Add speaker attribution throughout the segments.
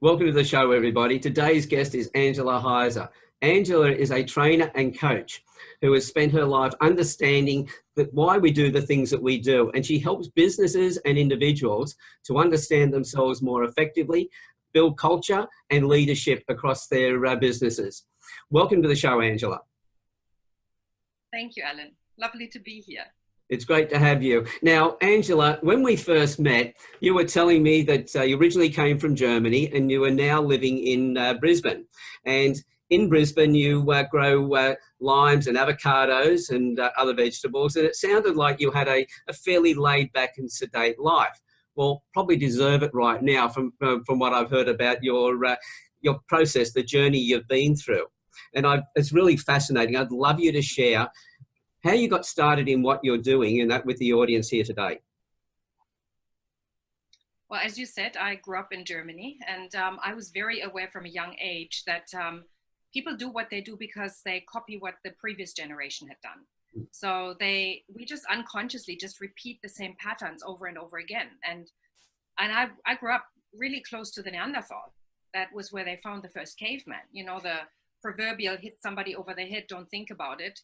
Speaker 1: Welcome to the show, everybody. Today's guest is Angela Heiser. Angela is a trainer and coach who has spent her life understanding why we do the things that we do. And she helps businesses and individuals to understand themselves more effectively, build culture and leadership across their businesses. Welcome to the show, Angela.
Speaker 2: Thank you, Alan. Lovely to be here.
Speaker 1: It's great to have you. Now, Angela, when we first met, you were telling me that you originally came from Germany and you are now living in Brisbane. And in Brisbane, you grow limes and avocados and other vegetables. And it sounded like you had a fairly laid back and sedate life. Well, probably deserve it right now from what I've heard about your process, the journey you've been through. And it's really fascinating. I'd love you to share how you got started in what you're doing and that with the audience here today.
Speaker 2: Well, as you said, I grew up in Germany, and I was very aware from a young age that people do what they do because they copy what the previous generation had done. So we just unconsciously just repeat the same patterns over and over again. And I grew up really close to the Neanderthal. That was where they found the first caveman. You know, the proverbial hit somebody over the head, don't think about it.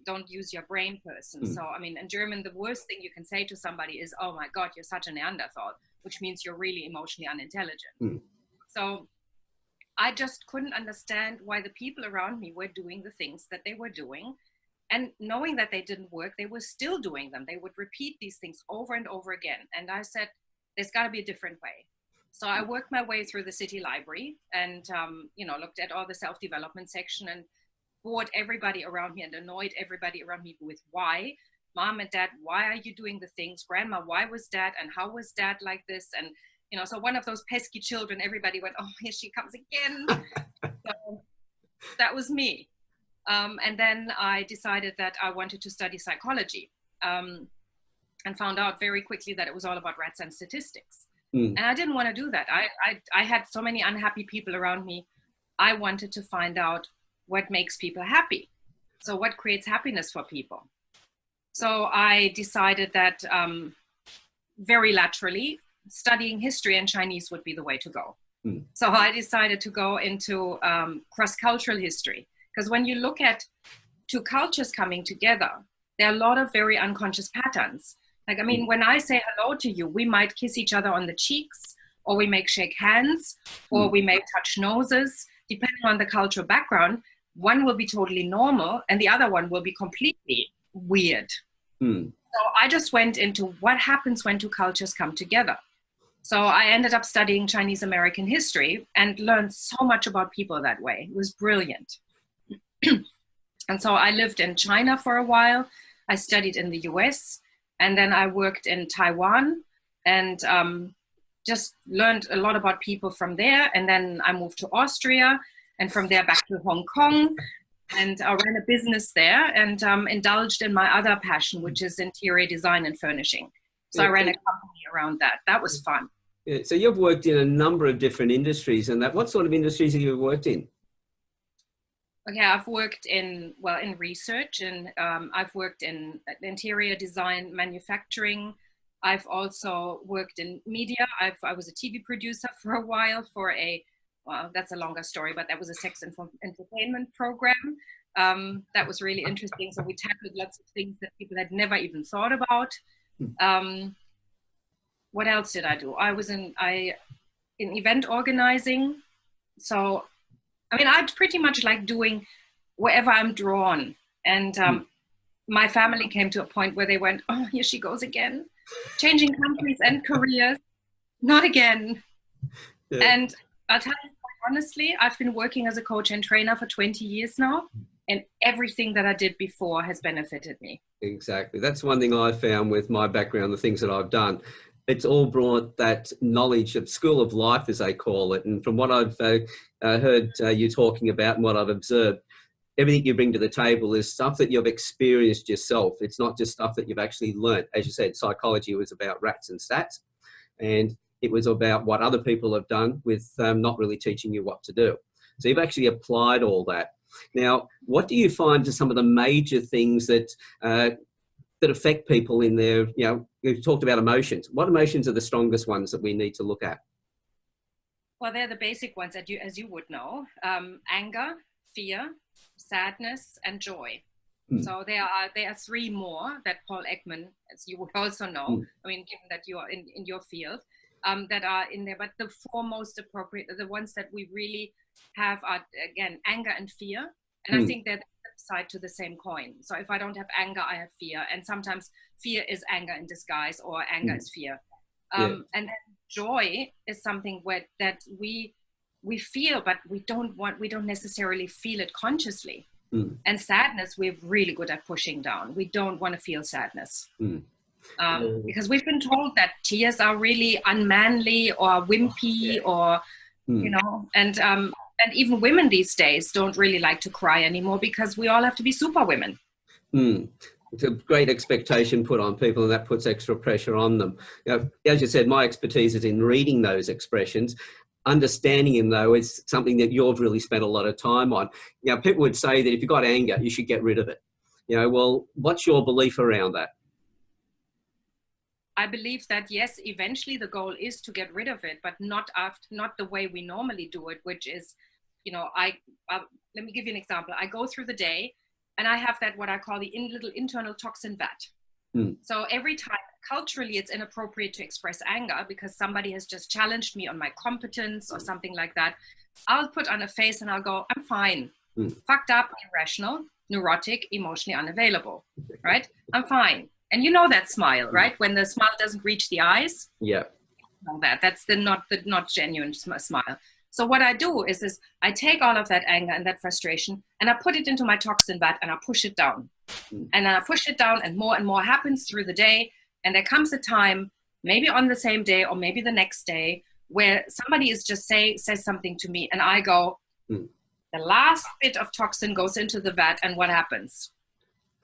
Speaker 2: Don't use your brain person. So, I mean, in German, the worst thing you can say to somebody is, oh my God, you're such a Neanderthal, which means you're really emotionally unintelligent. So I just couldn't understand why the people around me were doing the things that they were doing. And knowing that they didn't work, they were still doing them. They would repeat these things over and over again. And I said, there's got to be a different way. So I worked my way through the city library and, looked at all the self-development section and bored everybody around me and annoyed everybody around me with why. Mom and Dad, why are you doing the things? Grandma, why was Dad? And how was Dad like this? And, so one of those pesky children, everybody went, oh, here she comes again. So that was me. And then I decided that I wanted to study psychology and found out very quickly that it was all about rats and statistics. And I didn't want to do that. I had so many unhappy people around me. I wanted to find out what makes people happy. So what creates happiness for people? So I decided that very laterally, studying history and Chinese would be the way to go. So I decided to go into cross-cultural history. Because when you look at two cultures coming together, there are a lot of very unconscious patterns. Like, I mean, when I say hello to you, we might kiss each other on the cheeks, or we may shake hands, or we may touch noses, depending on the cultural background. One will be totally normal and the other one will be completely weird. So I just went into what happens when two cultures come together. So I ended up studying Chinese American history and learned so much about people that way. It was brilliant. And so I lived in China for a while. I studied in the US, and then I worked in Taiwan and just learned a lot about people from there. And then I moved to Austria, and from there back to Hong Kong, and I ran a business there and indulged in my other passion, which is interior design and furnishing. So I ran a company around that. That was fun.
Speaker 1: Yeah, so you've worked in a number of different industries, and what sort of industries have you worked in?
Speaker 2: Okay, I've worked in research, and I've worked in interior design, manufacturing. I've also worked in media. I was a TV producer for a while for well, that's a longer story, but that was a sex and entertainment program. That was really interesting. So we tackled lots of things that people had never even thought about. What else did I do? I was in event organizing. So, I mean, I pretty much like doing wherever I'm drawn. And my family came to a point where they went, oh, here she goes again, changing countries and careers. Not again. Yeah. And I'll tell you quite honestly, I've been working as a coach and trainer for 20 years now, and everything that I did before has benefited me.
Speaker 1: Exactly. That's one thing I found with my background, the things that I've done. It's all brought that knowledge of school of life, as they call it. And from what I've heard you talking about and what I've observed, everything you bring to the table is stuff that you've experienced yourself. It's not just stuff that you've actually learned. As you said, psychology was about rats and stats, and it was about what other people have done with not really teaching you what to do. So you've actually applied all that. Now, what do you find are some of the major things that affect people in their, you've talked about emotions. What emotions are the strongest ones that we need to look at?
Speaker 2: Well, they're the basic ones that as you would know: anger, fear, sadness, and joy.
Speaker 1: Mm.
Speaker 2: So there are three more that Paul Ekman, as you would also know, I mean, given that you are in your field, that are in there. But the four most appropriate, the ones that we really have are, again, anger and fear. And I think they're the flip side to the same coin. So if I don't have anger, I have fear. And sometimes fear is anger in disguise, or anger is fear. And then joy is something that we feel, but we don't necessarily feel it consciously. And sadness, we're really good at pushing down. We don't want to feel sadness. Because we've been told that tears are really unmanly or wimpy, or you know, and even women these days don't really like to cry anymore, because we all have to be super women.
Speaker 1: It's a great expectation put on people, and that puts extra pressure on them. You know, as you said, my expertise is in reading those expressions. Understanding them, though, is something that you've really spent a lot of time on. You know, people would say that if you've got anger, you should get rid of it. You know, well, what's your belief around that?
Speaker 2: I believe that, yes, eventually the goal is to get rid of it, but not the way we normally do it, which is, you know, let me give you an example. I go through the day and I have that, what I call the little internal toxin vat. So every time, culturally, it's inappropriate to express anger because somebody has just challenged me on my competence or something like that. I'll put on a face and I'll go, I'm fine. Fucked up, irrational, neurotic, emotionally unavailable, right? I'm fine. And you know that smile, right? When the smile doesn't reach the eyes.
Speaker 1: Yeah.
Speaker 2: You know that's the not genuine smile. So what I do is I take all of that anger and that frustration and I put it into my toxin vat and I push it down. And I push it down, and more happens through the day. And there comes a time, maybe on the same day or maybe the next day, where somebody says something to me and I go, the last bit of toxin goes into the vat, and what happens?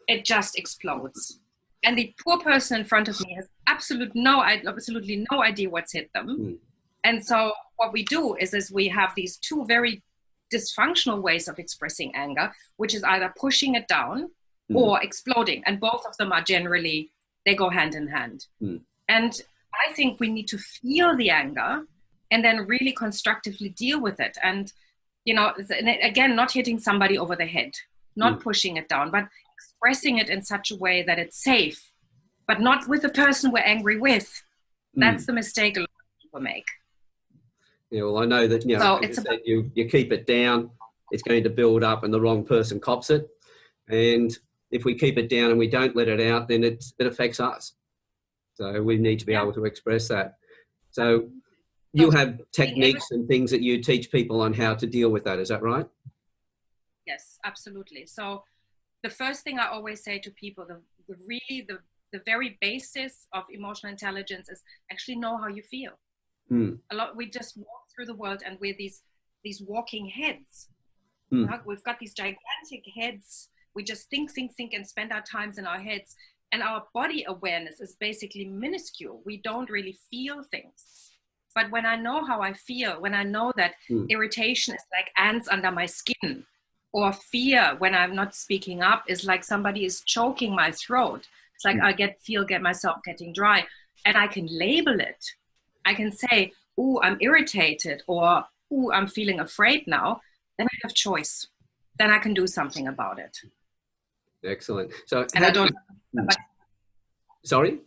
Speaker 2: It just explodes. And the poor person in front of me has absolutely no idea what's hit them. And so what we do is we have these two very dysfunctional ways of expressing anger, which is either pushing it down or exploding. And both of them are generally, they go hand in hand. And I think we need to feel the anger and then really constructively deal with it. And, you know, again, not hitting somebody over the head, not pushing it down, but expressing it in such a way that it's safe, but not with the person we're angry with. That's the mistake a lot of people make.
Speaker 1: Yeah, well, I know that, you know, so you keep it down, it's going to build up and the wrong person cops it. And if we keep it down and we don't let it out, then it affects us. So we need to be able to express that. So you have techniques and things that you teach people on how to deal with that. Is that right?
Speaker 2: Yes, absolutely. So the first thing I always say to people, the very basis of emotional intelligence is actually know how you feel. A lot, we just walk through the world and we're these walking heads. We've got these gigantic heads. We just think and spend our times in our heads. And our body awareness is basically minuscule. We don't really feel things. But when I know how I feel, when I know that irritation is like ants under my skin, or fear when I'm not speaking up is like somebody is choking my throat. It's like I get myself getting dry, and I can label it. I can say, "Ooh, I'm irritated," or "Ooh, I'm feeling afraid now." Then I have choice. Then I can do something about it.
Speaker 1: Excellent. So,
Speaker 2: and I don't.
Speaker 1: Sorry.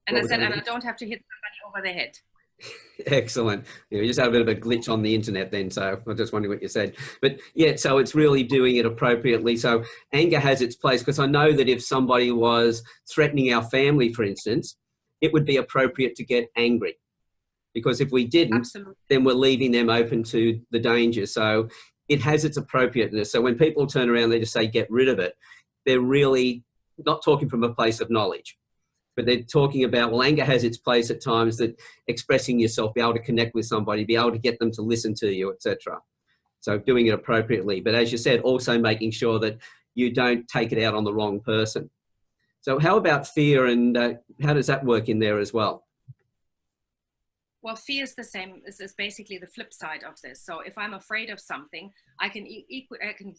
Speaker 2: And I said, and I don't have to hit somebody over the head.
Speaker 1: Excellent. You just had a bit of a glitch on the internet then, so I was just wondering what you said. But yeah, so it's really doing it appropriately. So anger has its place, because I know that if somebody was threatening our family, for instance, it would be appropriate to get angry, because if we didn't, then we're leaving them open to the danger. So it has its appropriateness. So when people turn around, they just say, get rid of it, they're really not talking from a place of knowledge. But they're talking about, well, anger has its place at times, that expressing yourself, be able to connect with somebody, be able to get them to listen to you, etc. So doing it appropriately. But as you said, also making sure that you don't take it out on the wrong person. So how about fear, and how does that work in there as well?
Speaker 2: Well, fear is the same. Is basically the flip side of this. So if I'm afraid of something, I can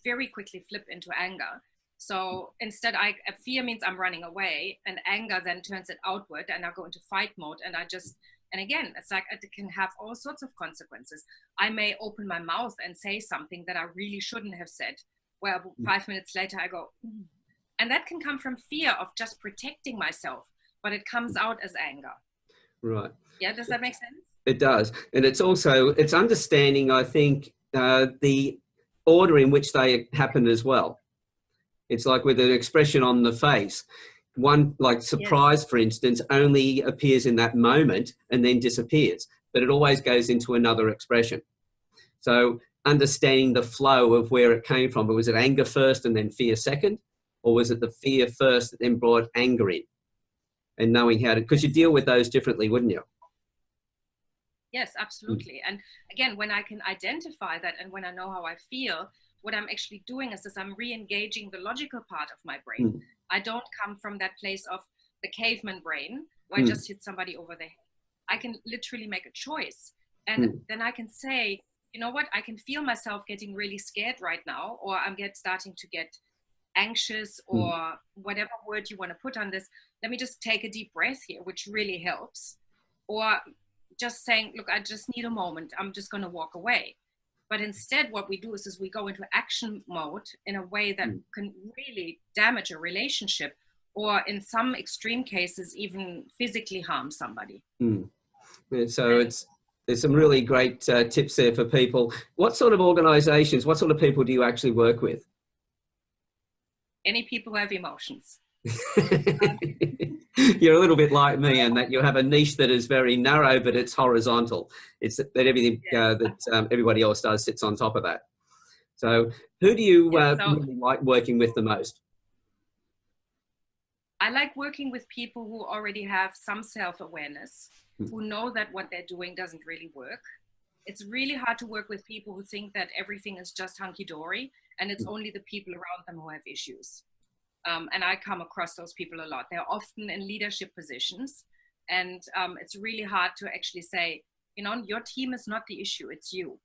Speaker 2: very quickly flip into anger. So instead, fear means I'm running away, and anger then turns it outward, and I go into fight mode, and And again, it's like it can have all sorts of consequences. I may open my mouth and say something that I really shouldn't have said, where 5 minutes later I go, and that can come from fear of just protecting myself, but it comes out as anger.
Speaker 1: Right.
Speaker 2: Yeah, does that make sense?
Speaker 1: It does. And it's also, it's understanding, I think, the order in which they happen as well. It's like with an expression on the face. One, like surprise, yes, for instance, only appears in that moment and then disappears, but it always goes into another expression. So understanding the flow of where it came from, was it anger first and then fear second? Or was it the fear first that then brought anger in? And knowing how to, because you deal with those differently, wouldn't you?
Speaker 2: Yes, absolutely. And again, when I can identify that and when I know how I feel, what I'm actually doing is I'm re-engaging the logical part of my brain. I don't come from that place of the caveman brain where I just hit somebody over the head. I can literally make a choice. And then I can say, you know what, I can feel myself getting really scared right now, or I'm starting to get anxious, or whatever word you want to put on this. Let me just take a deep breath here, which really helps. Or just saying, look, I just need a moment. I'm just going to walk away. But instead, what we do is we go into action mode in a way that can really damage a relationship, or in some extreme cases, even physically harm somebody.
Speaker 1: Yeah, so there's some really great tips there for people. What sort of organizations, what sort of people do you actually work with?
Speaker 2: Any people who have emotions.
Speaker 1: You're a little bit like me in that you have a niche that is very narrow, but it's horizontal. It's that everything that everybody else does sits on top of that. So who do you really like working with the most?
Speaker 2: I like working with people who already have some self-awareness, who know that what they're doing doesn't really work. It's really hard to work with people who think that everything is just hunky-dory and it's only the people around them who have issues. And I come across those people a lot. They're often in leadership positions, and it's really hard to actually say, you know, your team is not the issue, it's you.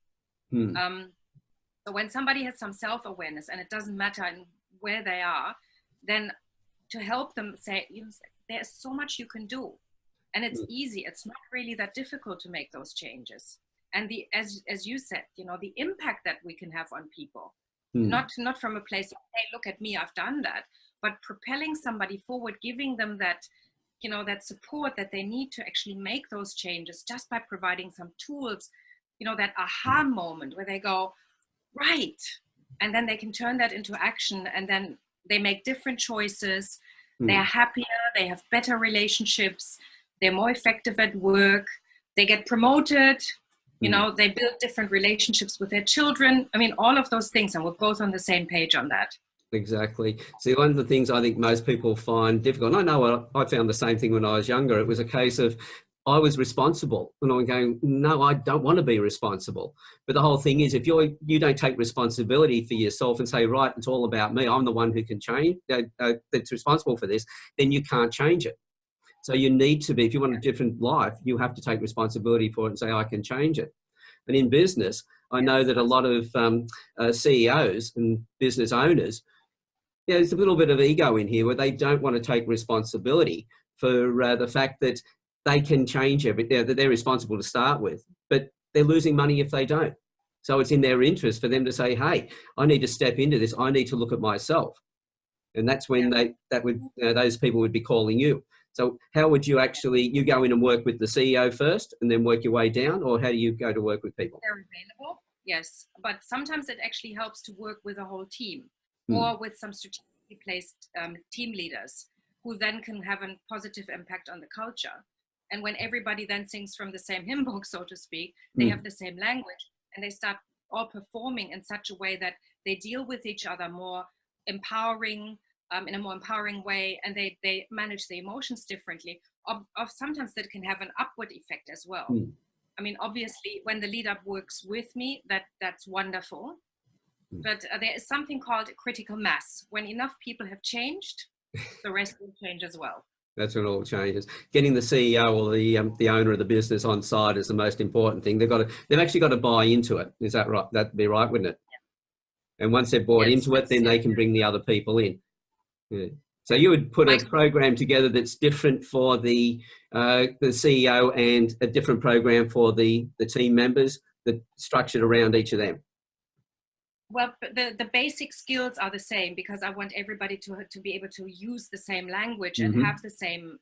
Speaker 2: So when somebody has some self-awareness, and it doesn't matter where they are, then to help them say, you know, there's so much you can do, and it's easy. It's not really that difficult to make those changes. And as you said, you know, the impact that we can have on people, not from a place of, hey, look at me, I've done that, but propelling somebody forward, giving them that, you know, that support that they need to actually make those changes, just by providing some tools, you know, that aha moment where they go, right, and then they can turn that into action, and then they make different choices. They're happier, they have better relationships, they're more effective at work, they get promoted, you know, they build different relationships with their children. I mean, all of those things, and we're both on the same page on that.
Speaker 1: Exactly. See, one of the things I think most people find difficult, and I know I found the same thing when I was younger, it was a case of I was responsible, and I'm going, no, I don't want to be responsible. But the whole thing is, if you don't take responsibility for yourself and say, right, it's all about me, I'm the one who can change, that's responsible for this, then you can't change it. So you need to be, if you want a different life, you have to take responsibility for it and say, I can change it. And in business, I know that a lot of CEOs and business owners, there's a little bit of ego in here where they don't want to take responsibility for the fact that they can change everything, that they're responsible to start with, but they're losing money if they don't. So it's in their interest for them to say, hey, I need to step into this. I need to look at myself. And that's when those people would be calling you. So how would you you go in and work with the CEO first and then work your way down, or how do you go to work with people?
Speaker 2: They're available, yes. But sometimes it actually helps to work with a whole team, or with some strategically placed team leaders who then can have a positive impact on the culture. And when everybody then sings from the same hymn book, so to speak, they have the same language, and they start all performing in such a way that they deal with each other more empowering, in a more empowering way, and they manage the emotions differently. Sometimes that can have an upward effect as well. I mean, obviously, when the leader works with me, that's wonderful. But there is something called critical mass. When enough people have changed, the rest will change as well.
Speaker 1: That's when it all changes. Getting the CEO or the owner of the business on side is the most important thing. They've actually got to buy into it. Is that right? That'd be right, wouldn't it? Yeah. And once they're bought into it, then they can bring the other people in. Yeah. So you would put a program together that's different for the CEO and a different program for the team members that structured around each of them.
Speaker 2: Well, the basic skills are the same, because I want everybody to be able to use the same language and have the same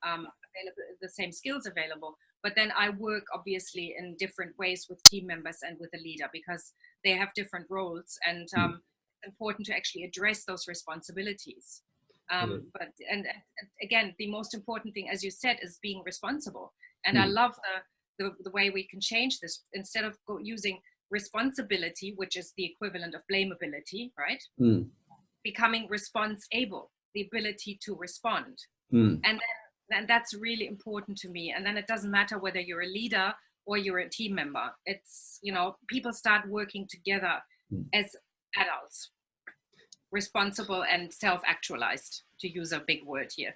Speaker 2: the same skills available. But then I work obviously in different ways with team members and with the leader, because they have different roles, and it's important to actually address those responsibilities. But again, the most important thing, as you said, is being responsible. And I love the way we can change this. Instead of using responsibility, which is the equivalent of blameability, right? Becoming response-able, the ability to respond. And then that's really important to me. And then it doesn't matter whether you're a leader or you're a team member. It's, you know, people start working together as adults, responsible and self-actualized, to use a big word here.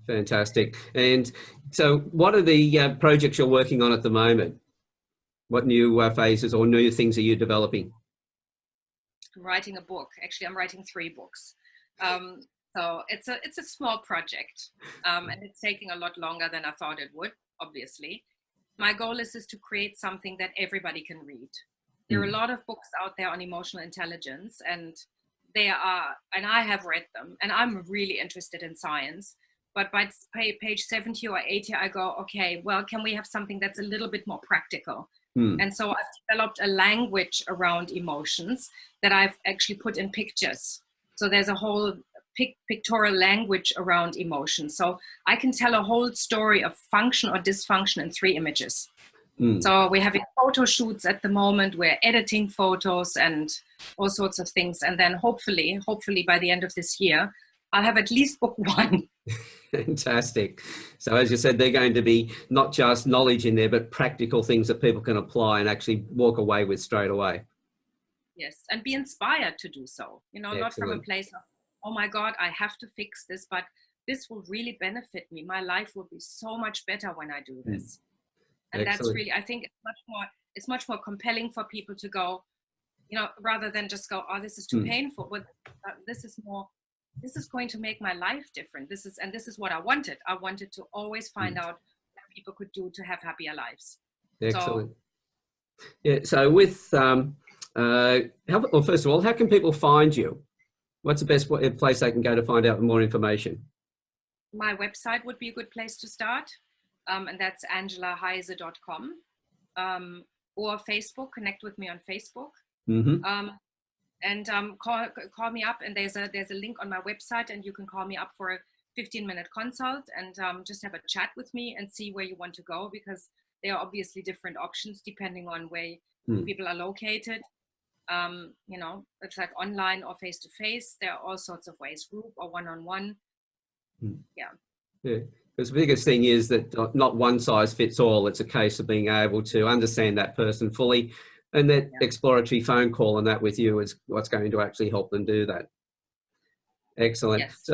Speaker 1: Fantastic. And so what are the projects you're working on at the moment? What new phases or new things are you developing?
Speaker 2: I'm writing a book. Actually, I'm writing 3 books. So it's a small project, and it's taking a lot longer than I thought it would, obviously. My goal is to create something that everybody can read. There are a lot of books out there on emotional intelligence, and I have read them, and I'm really interested in science. But by page 70 or 80, I go, okay, well, can we have something that's a little bit more practical? And so I've developed a language around emotions that I've actually put in pictures. So there's a whole pictorial language around emotions. So I can tell a whole story of function or dysfunction in 3 images. So we're having photo shoots at the moment. We're editing photos and all sorts of things. And then hopefully by the end of this year, I'll have at least book 1.
Speaker 1: Fantastic. So as you said, they're going to be not just knowledge in there, but practical things that people can apply and actually walk away with straight away.
Speaker 2: Yes, and be inspired to do so. You know, not from a place of, oh my God, I have to fix this, but this will really benefit me. My life will be so much better when I do this. And that's really, I think it's much more compelling for people to go, you know, rather than just go, oh, this is too painful. But this is going to make my life different. This is what I wanted. I wanted to always find out what people could do to have happier lives.
Speaker 1: Excellent. So with, first of all, how can people find you? What's the best place they can go to find out more information?
Speaker 2: My website would be a good place to start. And that's angelaheise.com, or Facebook. Connect with me on Facebook. And call me up, and there's a link on my website, and you can call me up for a 15-minute consult and just have a chat with me and see where you want to go, because there are obviously different options depending on where people are located. You know, it's like online or face-to-face. There are all sorts of ways, group or one-on-one. Yeah.
Speaker 1: Because the biggest thing is that not one size fits all. It's a case of being able to understand that person fully, and that exploratory phone call and that with you is what's going to actually help them do that. Excellent. Yes.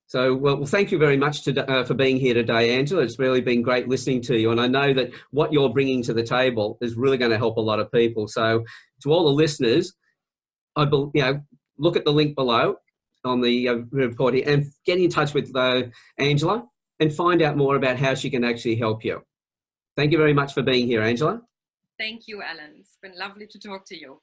Speaker 1: So well, thank you very much for being here today, Angela. It's really been great listening to you, and I know that what you're bringing to the table is really going to help a lot of people. So to all the listeners, look at the link below on the report here and get in touch with Angela and find out more about how she can actually help you. Thank you very much for being here, Angela.
Speaker 2: Thank you, Alan. It's been lovely to talk to you.